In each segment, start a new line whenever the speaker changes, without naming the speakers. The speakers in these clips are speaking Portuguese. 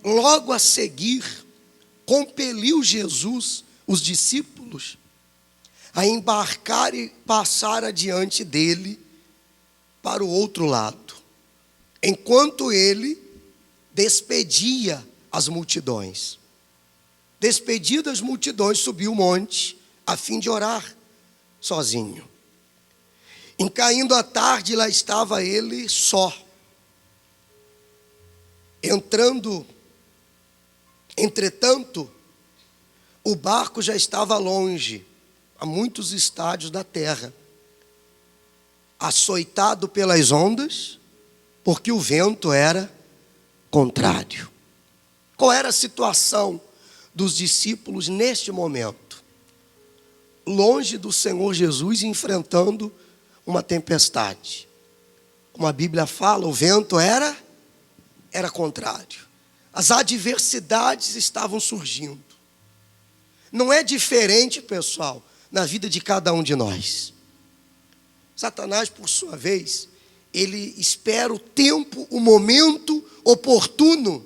Logo a seguir, compeliu Jesus os discípulos a embarcar e passar adiante dele para o outro lado, enquanto ele despedia as multidões. Despedidas as multidões, subiu o monte a fim de orar sozinho. Em caindo a tarde, lá estava ele só. Entretanto, o barco já estava longe, a muitos estádios da terra, açoitado pelas ondas, porque o vento era contrário. Qual era a situação dos discípulos neste momento? Longe do Senhor Jesus, enfrentando uma tempestade. Como a Bíblia fala, o vento era contrário. As adversidades estavam surgindo. Não é diferente, pessoal, na vida de cada um de nós. Satanás, por sua vez, ele espera o tempo, o momento oportuno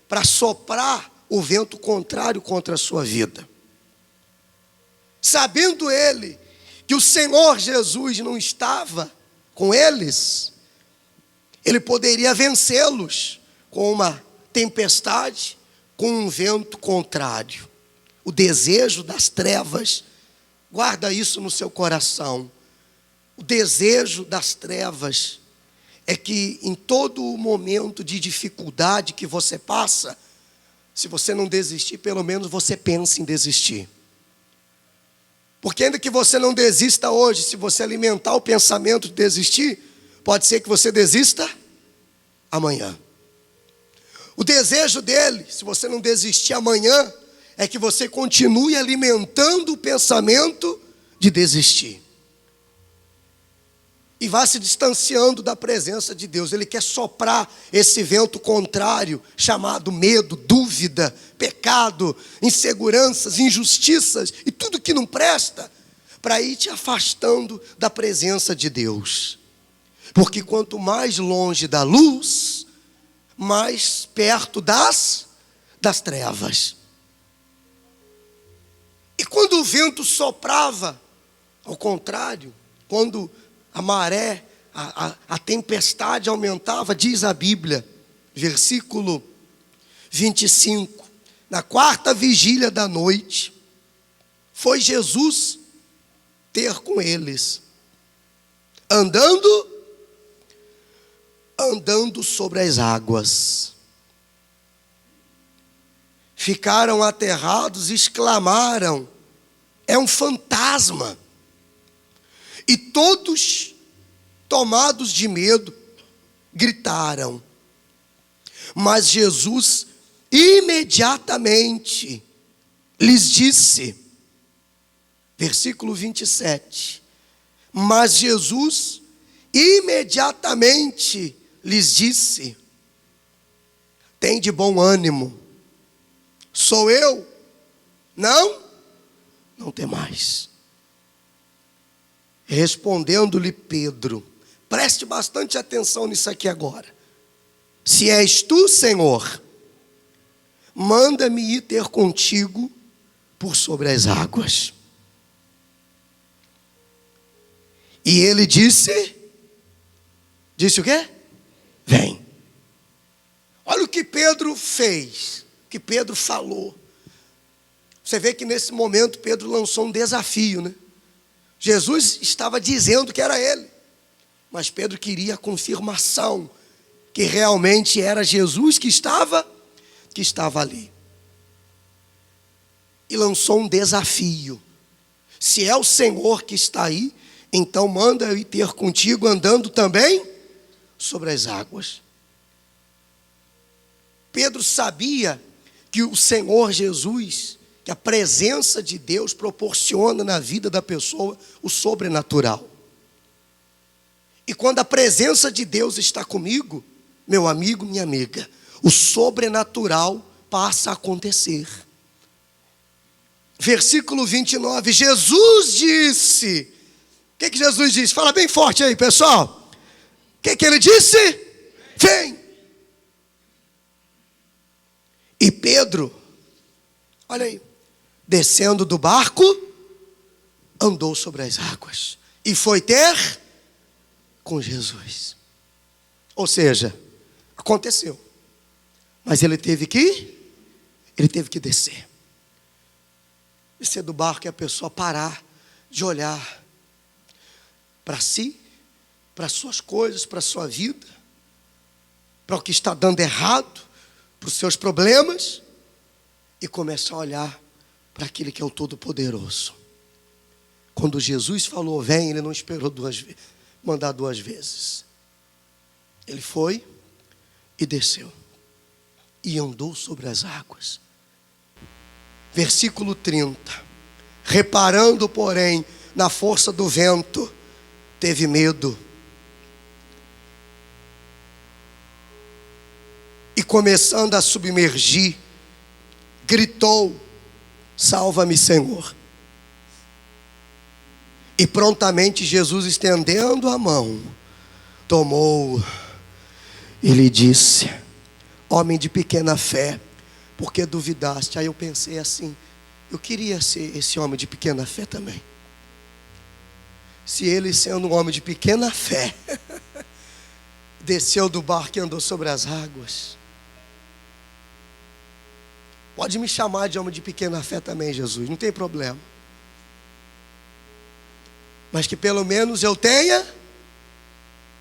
para soprar o vento contrário contra a sua vida. Sabendo ele que o Senhor Jesus não estava com eles, ele poderia vencê-los com uma tempestade, com um vento contrário. O desejo das trevas, guarda isso no seu coração. O desejo das trevas é que em todo momento de dificuldade que você passa, se você não desistir, pelo menos você pense em desistir. Porque ainda que você não desista hoje, se você alimentar o pensamento de desistir, pode ser que você desista amanhã. O desejo dele, se você não desistir amanhã, é que você continue alimentando o pensamento de desistir. E vá se distanciando da presença de Deus. Ele quer soprar esse vento contrário, chamado medo, dúvida, pecado, inseguranças, injustiças e tudo que não presta, para ir te afastando da presença de Deus. Porque quanto mais longe da luz, mais perto das trevas. E quando o vento soprava, ao contrário, quando a maré, a tempestade aumentava, diz a Bíblia, versículo 25, na quarta vigília da noite, foi Jesus ter com eles, andando sobre as águas. Ficaram aterrados, exclamaram: é um fantasma. E todos, tomados de medo, gritaram. Mas Jesus imediatamente lhes disse, versículo 27, mas Jesus imediatamente lhes disse: tem de bom ânimo, sou eu, não temais. Respondendo-lhe Pedro, preste bastante atenção nisso aqui agora. Se és tu, Senhor, manda-me ir ter contigo por sobre as águas. E ele disse o quê? Vem. Olha o que Pedro fez, o que Pedro falou. Você vê que nesse momento Pedro lançou um desafio, né? Jesus estava dizendo que era ele, mas Pedro queria a confirmação que realmente era Jesus que estava ali. E lançou um desafio. Se é o Senhor que está aí, então manda eu ir ter contigo andando também sobre as águas. Pedro sabia que o Senhor Jesus, que a presença de Deus proporciona na vida da pessoa o sobrenatural. E quando a presença de Deus está comigo, meu amigo, minha amiga, o sobrenatural passa a acontecer. Versículo 29, Jesus disse, o que Jesus disse? Fala bem forte aí, pessoal. O que ele disse? Vem. E Pedro, olha aí, descendo do barco, andou sobre as águas e foi ter com Jesus. Ou seja, aconteceu, mas ele teve que descer. Descer do barco é a pessoa parar de olhar para si, para suas coisas, para a sua vida, para o que está dando errado, para os seus problemas, e começar a olhar para aquele que é o Todo-Poderoso. Quando Jesus falou, vem, ele não esperou mandar duas vezes. Ele foi e desceu, e andou sobre as águas. Versículo 30. Reparando, porém, na força do vento, teve medo. E começando a submergir, gritou, salva-me, Senhor. E prontamente Jesus, estendendo a mão, tomou e lhe disse, homem de pequena fé, por que duvidaste? Aí eu pensei assim, eu queria ser esse homem de pequena fé também. Se ele, sendo um homem de pequena fé, desceu do barco e andou sobre as águas, pode me chamar de homem de pequena fé também, Jesus, não tem problema. Mas que pelo menos eu tenha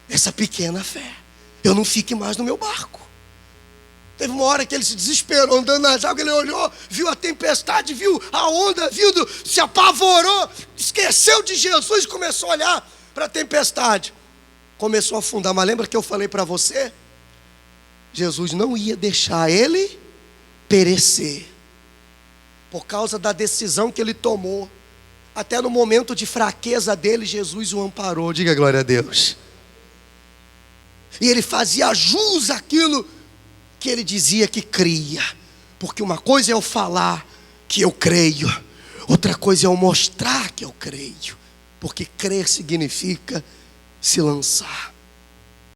essa pequena fé. Eu não fique mais no meu barco. Teve uma hora que ele se desesperou andando nas águas, ele olhou, viu a tempestade, viu a onda vindo, se apavorou, esqueceu de Jesus e começou a olhar para a tempestade. Começou a afundar, mas lembra que eu falei para você? Jesus não ia deixar ele perecer, por causa da decisão que ele tomou. Até no momento de fraqueza dele, Jesus o amparou, diga glória a Deus. E ele fazia jus àquilo que ele dizia que cria, porque uma coisa é eu falar que eu creio, outra coisa é eu mostrar que eu creio, porque crer significa se lançar.